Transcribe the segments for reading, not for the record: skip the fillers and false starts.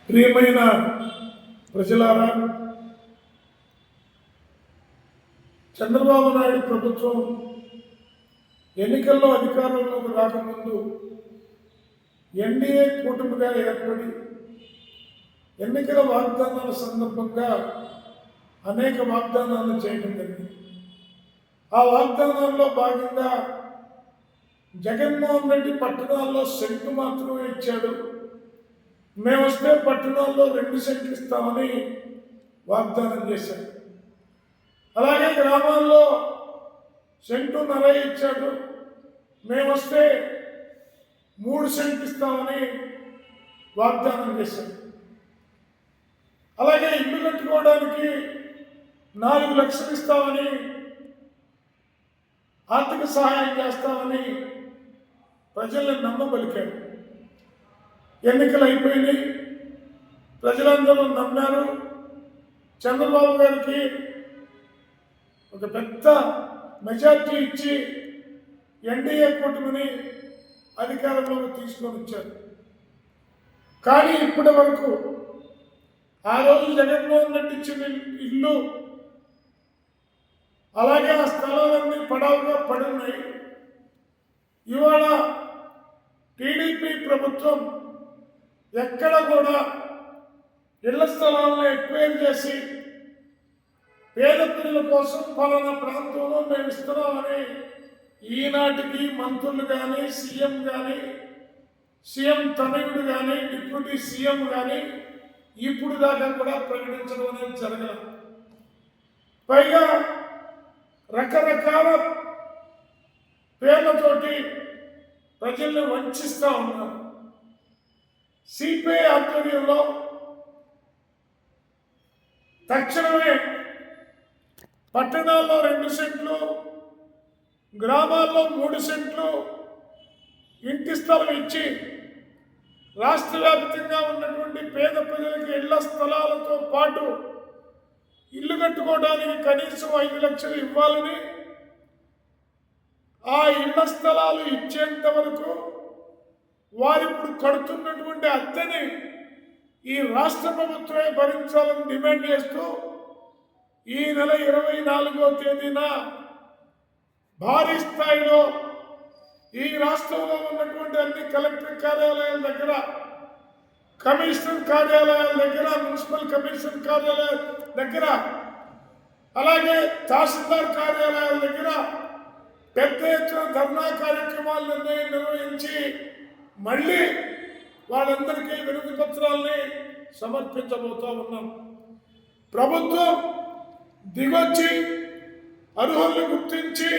ప్రియమైన ప్రజలారా, చంద్రబాబు నాయుడు ప్రభుత్వం ఎన్నికల్లో అధికారంలోకి రాకముందు ఎన్డీఏ కూటమిగా ఏర్పడి ఎన్నికల వాగ్దానాల సందర్భంగా అనేక వాగ్దానాలు చేయడం జరిగింది. ఆ వాగ్దానాల్లో భాగంగా జగన్మోహన్ రెడ్డి పట్టణాల్లో సెంటు మాత్రమే ఇచ్చాడు. మేము వస్తే పట్టణాల్లో 2 సెంట్లు ఇస్తామని వాగ్దానం చేశాడు. అలాగే గ్రామాల్లో సెంటున్నర ఇచ్చాడు. మేము వస్తే 3 సెంట్లు ఇస్తామని వాగ్దానం చేశాడు. అలాగే ఇల్లు కట్టుకోవడానికి 4 లక్షలు ఇస్తామని, ఆర్థిక సహాయం చేస్తామని ప్రజల్ని నమ్మబలికాడు. ఎన్నికలు అయిపోయినాయి, ప్రజలందరూ నమ్మారు. చంద్రబాబు గారికి ఒక పెద్ద మెజార్టీ ఇచ్చి ఎన్డీఏ కూటమిని అధికారంలోకి తీసుకొని వచ్చారు. కానీ ఇప్పటి వరకు ఆ రోజు జగన్మోహన్ రెడ్డి ఇచ్చిన ఇల్లు అలాగే ఆ స్థలాలన్నీ పడావుగా పడున్నాయి. ఇవాళ టీడీపీ ప్రభుత్వం ఎక్కడ కూడా ఇళ్ల స్థలాలను ఎక్వైర్ చేసి పేద ప్రజల కోసం పలానా ప్రాంతంలో మేము ఇస్తున్నామని ఈనాటికి మంత్రులు కానీ, సీఎం కానీ, సీఎం తనయుడు కానీ, డిప్యూటీ సీఎం కానీ ఇప్పుడు దాకా కూడా ప్రకటించడం అనేది జరగదు. పైగా రకరకాల పేర్లతోటి ప్రజల్ని వంచిస్తూ ఉన్నారు. సిపిఐ ఆధ్వర్యంలో తక్షణమే పట్టణాల్లో 2 సెంట్లు, గ్రామాల్లో 3 సెంట్లు ఇంటి స్థలం ఇచ్చి రాష్ట్ర వ్యాప్తంగా ఉన్నటువంటి పేద ప్రజలకి ఇళ్ల స్థలాలతో పాటు ఇల్లు కట్టుకోవడానికి కనీసం 5 లక్షలు ఇవ్వాలని, ఆ ఇళ్ల స్థలాలు ఇచ్చేంత వరకు వారిప్పుడు కడుతున్నటువంటి అద్దెని ఈ రాష్ట్ర ప్రభుత్వమే భరించాలని డిమాండ్ చేస్తూ ఈ నెల 24వ తేదీన భారీ స్థాయిలో ఈ రాష్ట్రంలో ఉన్నటువంటి అన్ని కలెక్టర్ కార్యాలయాల దగ్గర, కమిషనర్ కార్యాలయాల దగ్గర, మున్సిపల్ కమిషన్ కార్యాలయాల దగ్గర, అలాగే తహసీల్దార్ కార్యాలయాల దగ్గర పెద్ద ఎత్తున ధర్నా కార్యక్రమాలు నిర్వహించి మళ్ళీ వాళ్ళందరికీ వినతి పత్రాలని సమర్పించబోతూ ఉన్నాం. ప్రభుత్వం దిగొచ్చి అర్హులను గుర్తించి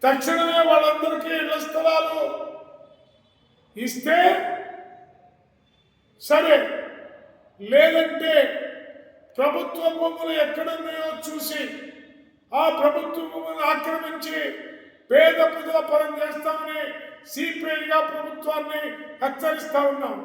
తక్షణమే వాళ్ళందరికీ ఇళ్ల స్థలాలు ఇస్తే సరే, లేదంటే ప్రభుత్వ భూములు ఎక్కడున్నాయో చూసి ఆ ప్రభుత్వ భూములను ఆక్రమించి పేద ప్రజల పరం చేస్తామని సిపిఐగా ప్రభుత్వాన్ని హెచ్చరిస్తా ఉన్నాం.